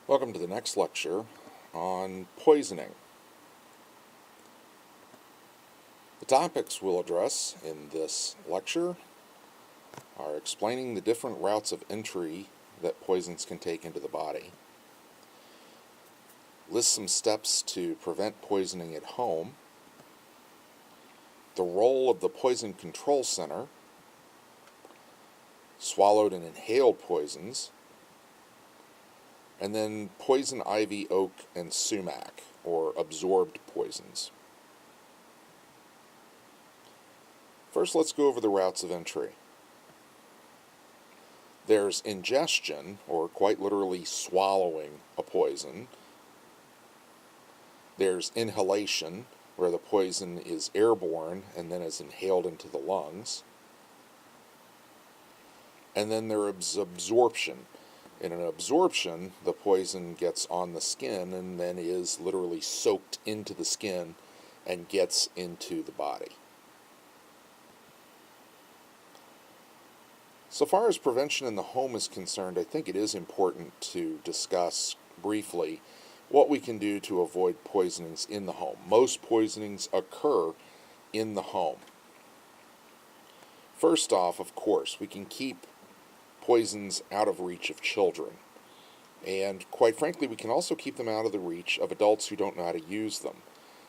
Welcome to the next lecture on poisoning. The topics we'll address in this lecture are explaining the different routes of entry that poisons can take into the body, list some steps to prevent poisoning at home, the role of the poison control center, swallowed and inhaled poisons, and then poison ivy, oak, and sumac, or absorbed poisons. First, let's go over the routes of entry. There's ingestion, or quite literally swallowing a poison. There's inhalation, where the poison is airborne and then is inhaled into the lungs. And then there's absorption. In an absorption, the poison gets on the skin and then is literally soaked into the skin and gets into the body. So far as prevention in the home is concerned, I think it is important to discuss briefly what we can do to avoid poisonings in the home. Most poisonings occur in the home. First off, of course, we can keep poisons out of reach of children. And quite frankly, we can also keep them out of the reach of adults who don't know how to use them.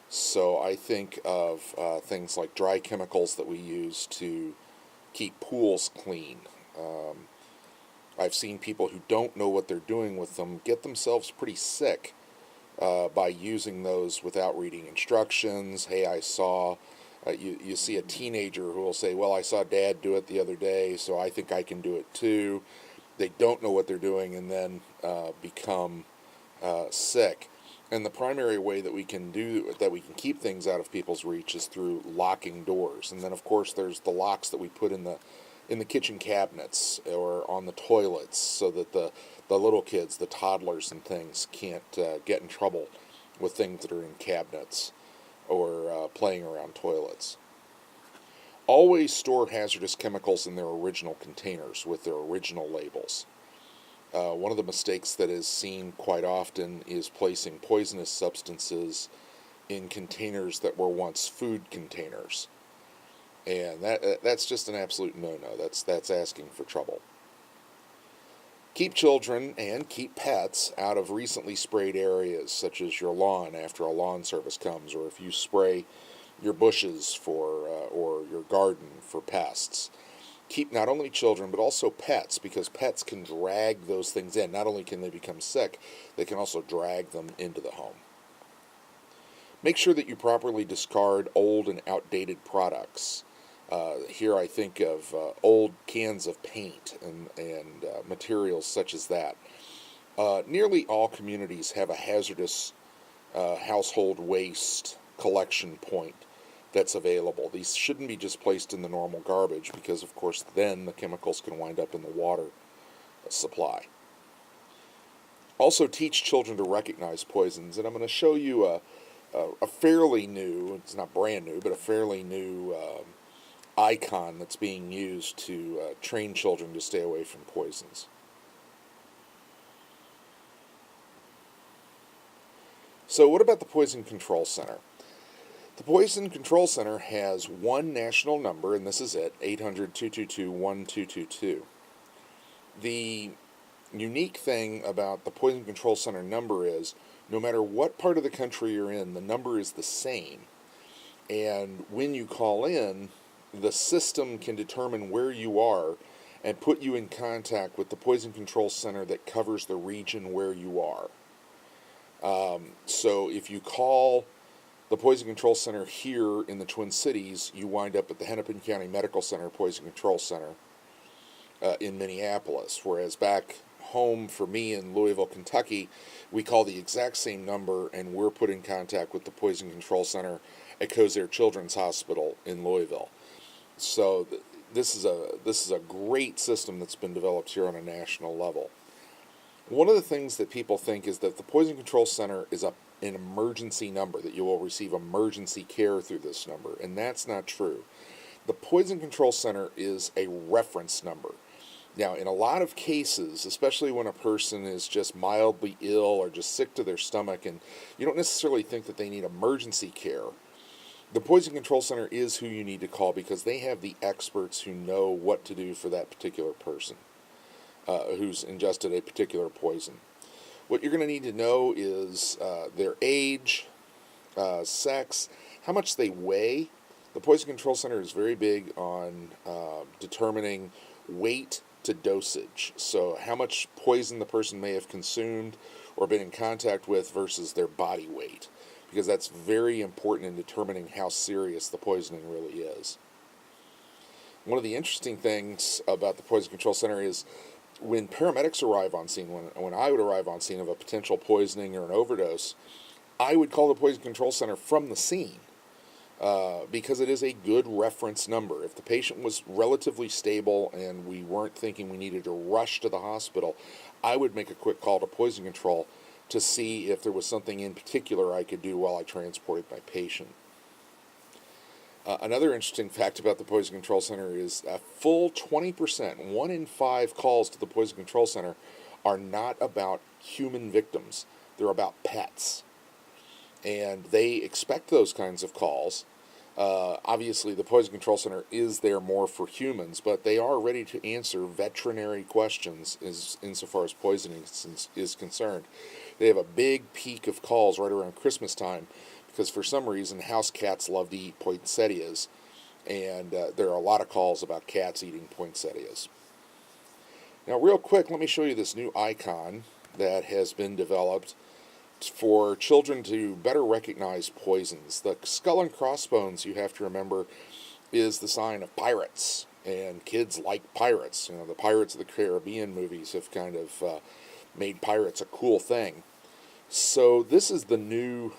So I think of things like dry chemicals that we use to keep pools clean. I've seen people who don't know what they're doing with them get themselves pretty sick by using those without reading instructions. Hey, I saw... You see a teenager who will say, well, I saw Dad do it the other day, so I think I can do it too. They don't know what they're doing and then become sick. And the primary way that we can keep things out of people's reach is through locking doors. And then, of course, there's the locks that we put in the kitchen cabinets or on the toilets so that the little kids, the toddlers and things, can't get in trouble with things that are in cabinets or playing around toilets. Always store hazardous chemicals in their original containers with their original labels. One of the mistakes that is seen quite often is placing poisonous substances in containers that were once food containers. And that's just an absolute no-no. That's asking for trouble. Keep children and keep pets out of recently sprayed areas, such as your lawn after a lawn service comes, or if you spray your bushes or your garden for pests. Keep not only children, but also pets, because pets can drag those things in. Not only can they become sick, they can also drag them into the home. Make sure that you properly discard old and outdated products. Here I think of old cans of paint and materials such as that. Nearly all communities have a hazardous household waste collection point that's available. These shouldn't be just placed in the normal garbage because, of course, then the chemicals can wind up in the water supply. Also, teach children to recognize poisons, and I'm going to show you a fairly new, it's not brand new, but a fairly new icon that's being used to train children to stay away from poisons. So what about the Poison Control Center? The Poison Control Center has one national number, and this is it, 800-222-1222. The unique thing about the Poison Control Center number is no matter what part of the country you're in, the number is the same. And when you call in, the system can determine where you are and put you in contact with the Poison Control Center that covers the region where you are. So if you call the Poison Control Center here in the Twin Cities, you wind up at the Hennepin County Medical Center Poison Control Center in Minneapolis, whereas back home for me in Louisville, Kentucky, we call the exact same number and we're put in contact with the Poison Control Center at Kosare Children's Hospital in Louisville. So this is a great system that's been developed here on a national level. One of the things that people think is that the Poison Control Center is an emergency number, that you will receive emergency care through this number, and that's not true. The Poison Control Center is a reference number. Now, in a lot of cases, especially when a person is just mildly ill or just sick to their stomach and you don't necessarily think that they need emergency care, the Poison Control Center is who you need to call because they have the experts who know what to do for that particular person who's ingested a particular poison. What you're going to need to know is their age, sex, how much they weigh. The Poison Control Center is very big on determining weight to dosage. So how much poison the person may have consumed or been in contact with versus their body weight, because that's very important in determining how serious the poisoning really is. One of the interesting things about the Poison Control Center is when paramedics arrive on scene, when I would arrive on scene of a potential poisoning or an overdose, I would call the Poison Control Center from the scene because it is a good reference number. If the patient was relatively stable and we weren't thinking we needed to rush to the hospital, I would make a quick call to Poison Control to see if there was something in particular I could do while I transported my patient. Another interesting fact about the Poison Control Center is a full 20%, 1 in 5 calls to the Poison Control Center are not about human victims. They're about pets. And they expect those kinds of calls. Obviously, the Poison Control Center is there more for humans, but they are ready to answer veterinary questions insofar as poisoning is concerned. They have a big peak of calls right around Christmas time because for some reason house cats love to eat poinsettias, and there are a lot of calls about cats eating poinsettias. Now, real quick, let me show you this new icon that has been developed for children to better recognize poisons. The skull and crossbones, you have to remember, is the sign of pirates, and kids like pirates. You know, the Pirates of the Caribbean movies have kind of made pirates a cool thing. So this is the new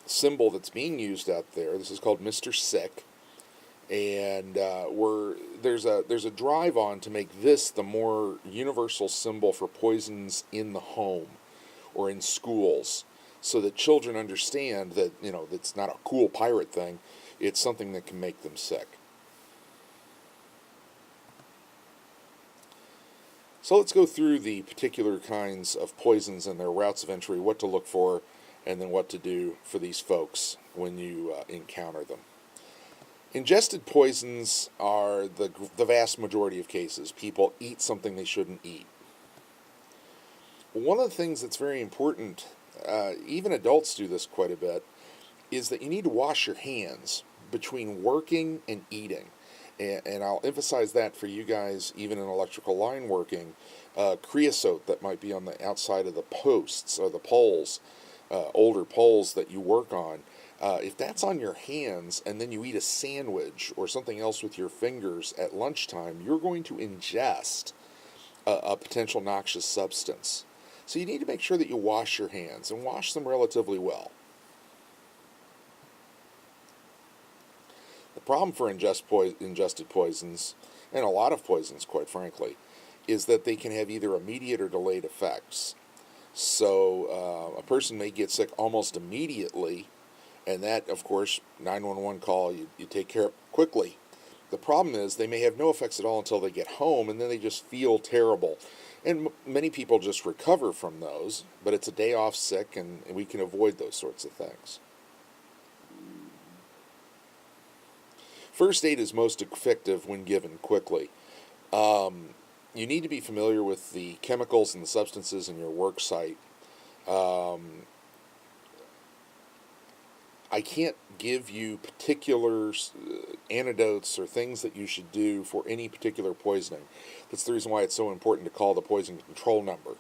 symbol that's being used out there. This is called Mr. Sick, and there's a drive on to make this the more universal symbol for poisons in the home or in schools, so that children understand that, you know, it's not a cool pirate thing, it's something that can make them sick. So let's go through the particular kinds of poisons and their routes of entry, what to look for, and then what to do for these folks when you encounter them. Ingested poisons are the vast majority of cases. People eat something they shouldn't eat. One of the things that's very important, even adults do this quite a bit, is that you need to wash your hands between working and eating. And I'll emphasize that for you guys, even in electrical line working, creosote that might be on the outside of the posts or the poles, older poles that you work on, if that's on your hands and then you eat a sandwich or something else with your fingers at lunchtime, you're going to ingest a potential noxious substance. So you need to make sure that you wash your hands and wash them relatively well. The problem for ingested poisons, and a lot of poisons quite frankly, is that they can have either immediate or delayed effects. So a person may get sick almost immediately, and that, of course, 911 call, you take care of quickly. The problem is they may have no effects at all until they get home, and then they just feel terrible. And many people just recover from those, but it's a day off sick, and we can avoid those sorts of things. First aid is most effective when given quickly. You need to be familiar with the chemicals and the substances in your work site. I can't give you particular antidotes or things that you should do for any particular poisoning. That's the reason why it's so important to call the poison control number.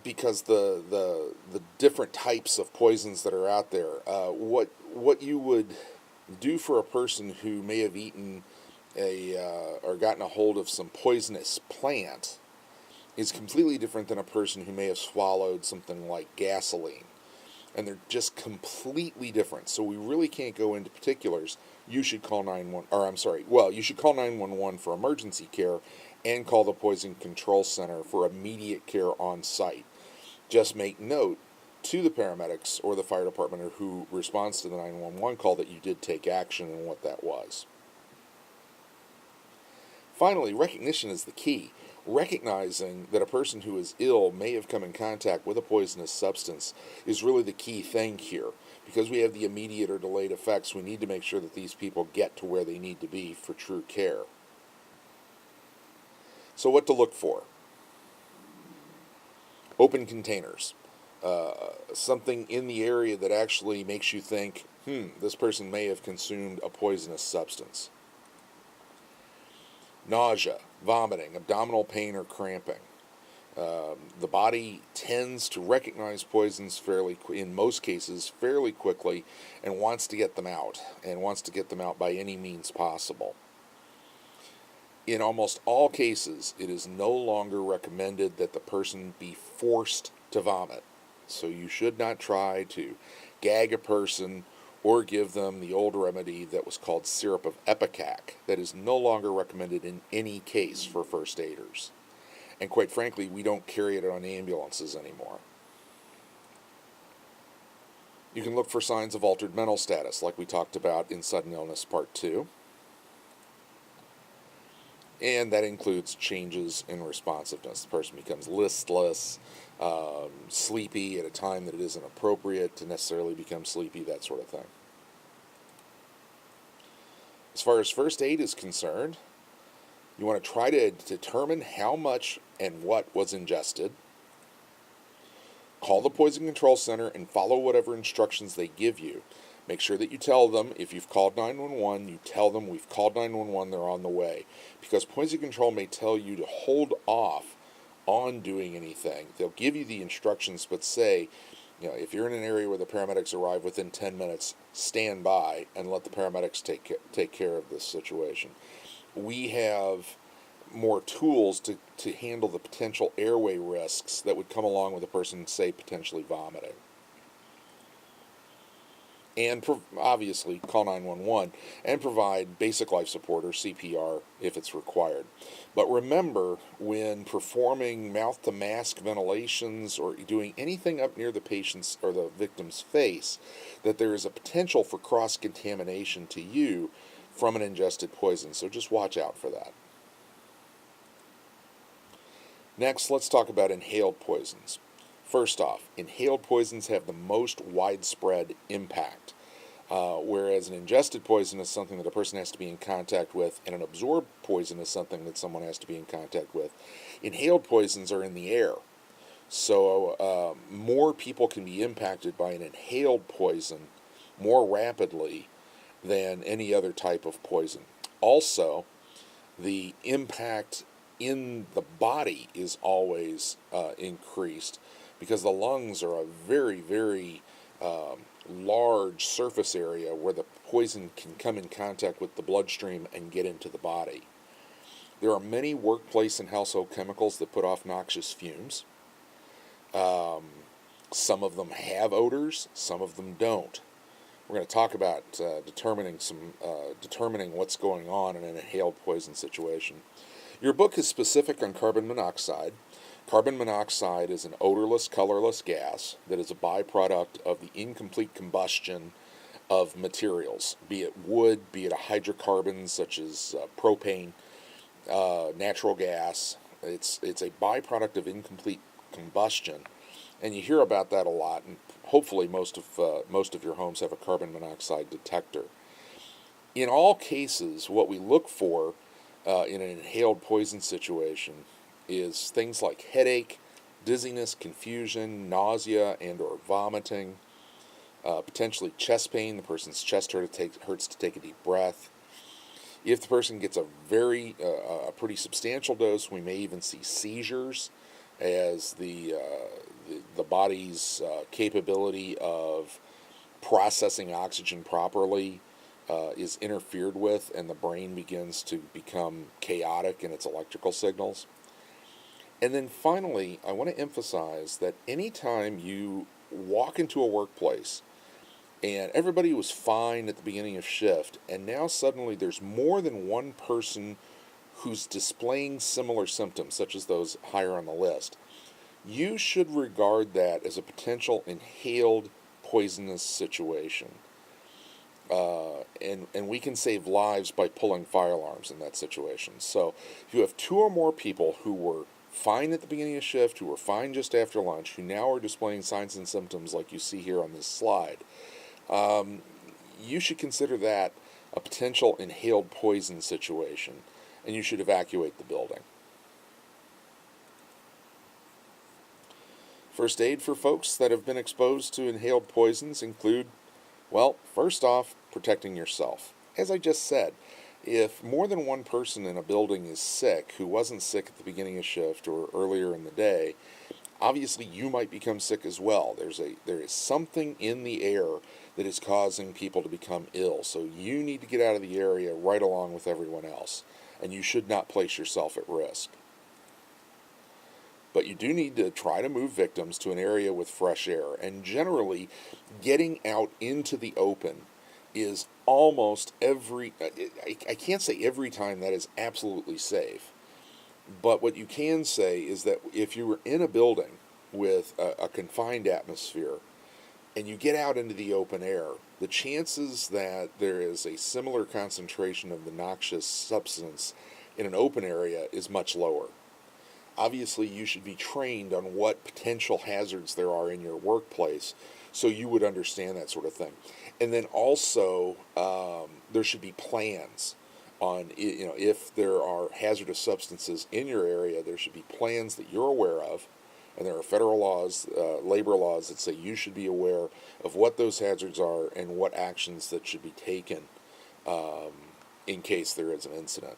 Because the different types of poisons that are out there, what you would do for a person who may have eaten or gotten a hold of some poisonous plant is completely different than a person who may have swallowed something like gasoline. And they're just completely different. So we really can't go into particulars. You should call 911, you should call 911 for emergency care and call the Poison Control Center for immediate care on site. Just make note to the paramedics or the fire department or who responds to the 911 call that you did take action and what that was. Finally, recognition is the key. Recognizing that a person who is ill may have come in contact with a poisonous substance is really the key thing here. Because we have the immediate or delayed effects, we need to make sure that these people get to where they need to be for true care. So what to look for? Open containers. Something in the area that actually makes you think, this person may have consumed a poisonous substance. Nausea, vomiting, abdominal pain, or cramping. The body tends to recognize poisons in most cases, fairly quickly, and wants to get them out, and wants to get them out by any means possible. In almost all cases, it is no longer recommended that the person be forced to vomit. So you should not try to gag a person or give them the old remedy that was called syrup of ipecac. That is no longer recommended in any case for first aiders. And quite frankly, we don't carry it on ambulances anymore. You can look for signs of altered mental status, like we talked about in Sudden Illness Part 2. And that includes changes in responsiveness. The person becomes listless, sleepy at a time that it isn't appropriate to necessarily become sleepy, that sort of thing. As far as first aid is concerned, you want to try to determine how much and what was ingested. Call the Poison Control Center and follow whatever instructions they give you. Make sure that you tell them, if you've called 911, you tell them we've called 911, they're on the way. Because Poison Control may tell you to hold off on doing anything. They'll give you the instructions, but say, if you're in an area where the paramedics arrive within 10 minutes, stand by and let the paramedics take care of this situation. We have more tools to handle the potential airway risks that would come along with a person, say, potentially vomiting. And obviously call 911 and provide basic life support or CPR if it's required. But remember, when performing mouth-to-mask ventilations or doing anything up near the patient's or the victim's face, that there is a potential for cross-contamination to you from an ingested poison. So just watch out for that. Next, let's talk about inhaled poisons. First off, inhaled poisons have the most widespread impact, whereas an ingested poison is something that a person has to be in contact with, and an absorbed poison is something that someone has to be in contact with. Inhaled poisons are in the air, so more people can be impacted by an inhaled poison more rapidly than any other type of poison. Also, the impact in the body is always increased, because the lungs are a very, very large surface area where the poison can come in contact with the bloodstream and get into the body. There are many workplace and household chemicals that put off noxious fumes. Some of them have odors, some of them don't. We're going to talk about determining what's going on in an inhaled poison situation. Your book is specific on carbon monoxide. Carbon monoxide is an odorless, colorless gas that is a byproduct of the incomplete combustion of materials, be it wood, be it a hydrocarbons such as propane, natural gas. It's a byproduct of incomplete combustion, and you hear about that a lot. And hopefully, most of your homes have a carbon monoxide detector. In all cases, what we look for in an inhaled poison situation is things like headache, dizziness, confusion, nausea, and or vomiting, potentially chest pain. The person's chest hurts to take a deep breath. If the person gets a pretty substantial dose, we may even see seizures, as the body's capability of processing oxygen properly is interfered with, and the brain begins to become chaotic in its electrical signals. And then finally, I want to emphasize that anytime you walk into a workplace and everybody was fine at the beginning of shift, and now suddenly there's more than one person who's displaying similar symptoms, such as those higher on the list, you should regard that as a potential inhaled poisonous situation. And we can save lives by pulling fire alarms in that situation. So if you have two or more people who were fine at the beginning of shift, who were fine just after lunch, who now are displaying signs and symptoms like you see here on this slide, you should consider that a potential inhaled poison situation, and you should evacuate the building. First aid for folks that have been exposed to inhaled poisons include, well, first off, protecting yourself. As I just said, if more than one person in a building is sick who wasn't sick at the beginning of shift or earlier in the day, obviously you might become sick as well. There is something in the air that is causing people to become ill, so you need to get out of the area right along with everyone else, and you should not place yourself at risk. But you do need to try to move victims to an area with fresh air, and generally getting out into the open is almost I can't say every time that is absolutely safe, but what you can say is that if you were in a building with a confined atmosphere and you get out into the open air, the chances that there is a similar concentration of the noxious substance in an open area is much lower. Obviously, you should be trained on what potential hazards there are in your workplace, so you would understand that sort of thing. And then also, there should be plans on, if there are hazardous substances in your area, there should be plans that you're aware of. And there are federal laws, labor laws that say you should be aware of what those hazards are and what actions that should be taken in case there is an incident.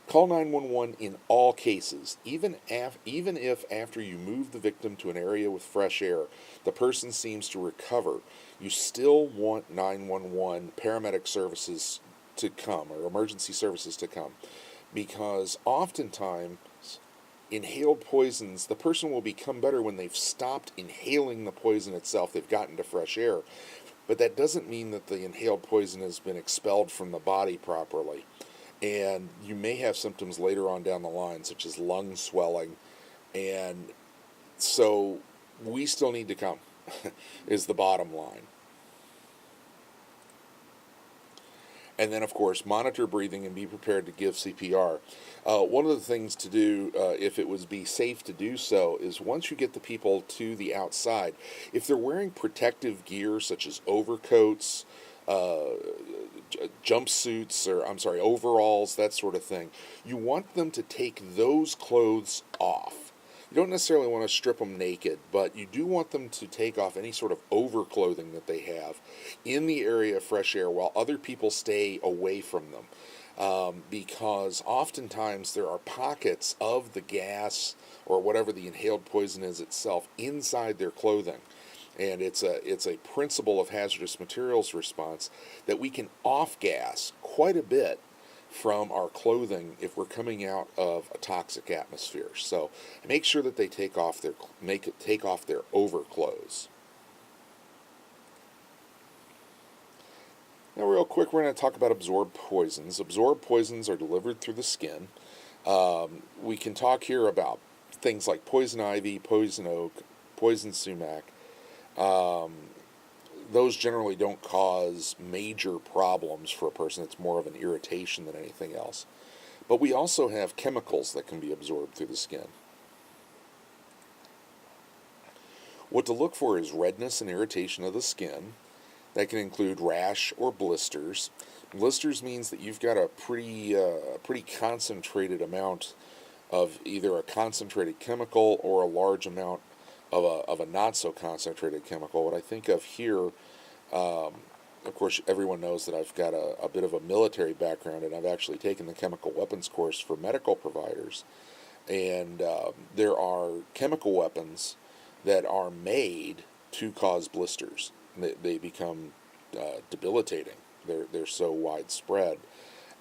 Call 911 in all cases, even if after you move the victim to an area with fresh air, the person seems to recover. You still want 911 paramedic services to come, or emergency services to come, because oftentimes inhaled poisons, the person will become better when they've stopped inhaling the poison itself. They've gotten to fresh air, but that doesn't mean that the inhaled poison has been expelled from the body properly. And you may have symptoms later on down the line, such as lung swelling. And so we still need to come, is the bottom line. And then, of course, monitor breathing and be prepared to give CPR. One of the things to do, if it would be safe to do so, is once you get the people to the outside, if they're wearing protective gear such as overcoats, jumpsuits, overalls, that sort of thing, you want them to take those clothes off. You don't necessarily want to strip them naked, but you do want them to take off any sort of overclothing that they have in the area of fresh air while other people stay away from them. Because oftentimes there are pockets of the gas or whatever the inhaled poison is itself inside their clothing. And it's a principle of hazardous materials response that we can off-gas quite a bit from our clothing if we're coming out of a toxic atmosphere. So make sure that they take off their overclothes. Now, real quick, we're going to talk about absorbed poisons. Absorbed poisons are delivered through the skin. We can talk here about things like poison ivy, poison oak, poison sumac. Those generally don't cause major problems for a person. It's more of an irritation than anything else. But we also have chemicals that can be absorbed through the skin. What to look for is redness and irritation of the skin. That can include rash or blisters. Blisters means that you've got a pretty concentrated amount of either a concentrated chemical or a large amount of a not so concentrated chemical. What I think of here, of course, everyone knows that I've got a bit of a military background, and I've actually taken the chemical weapons course for medical providers. And there are chemical weapons that are made to cause blisters. They become debilitating. They're so widespread.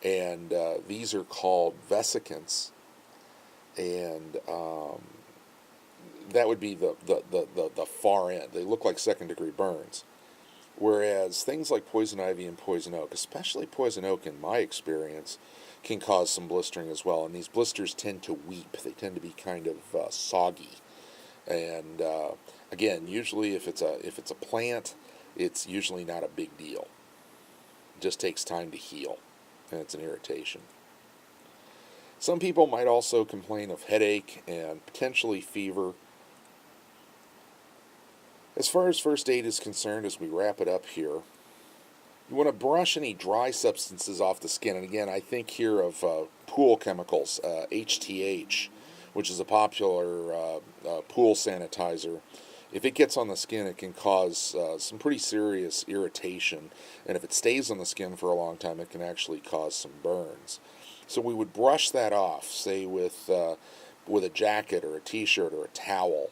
And these are called vesicants. And that would be the far end. They look like second-degree burns. Whereas things like poison ivy and poison oak, especially poison oak in my experience, can cause some blistering as well. And these blisters tend to weep. They tend to be kind of soggy. And again, usually if it's a plant it's usually not a big deal. It just takes time to heal, and it's an irritation. Some people might also complain of headache and potentially fever. As far as first aid is concerned, as we wrap it up here, you want to brush any dry substances off the skin. And again, I think here of pool chemicals, HTH, which is a popular pool sanitizer. If it gets on the skin, it can cause some pretty serious irritation. And if it stays on the skin for a long time, it can actually cause some burns. So we would brush that off, say with a jacket or a t-shirt or a towel,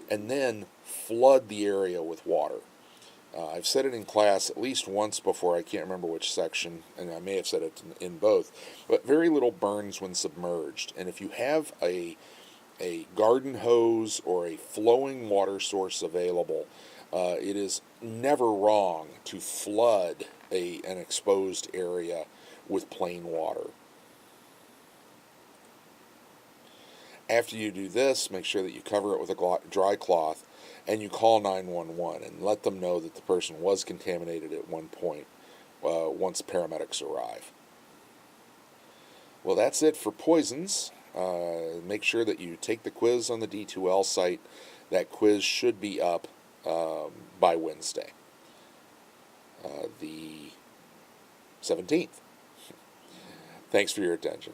and then flood the area with water. I've said it in class at least once before, I can't remember which section, and I may have said it in both, but very little burns when submerged. And if you have a garden hose or a flowing water source available, it is never wrong to flood an exposed area with plain water. After you do this, make sure that you cover it with a dry cloth, and you call 911 and let them know that the person was contaminated at one point once paramedics arrive. Well, that's it for poisons. Make sure that you take the quiz on the D2L site. That quiz should be up by Wednesday, the 17th. Thanks for your attention.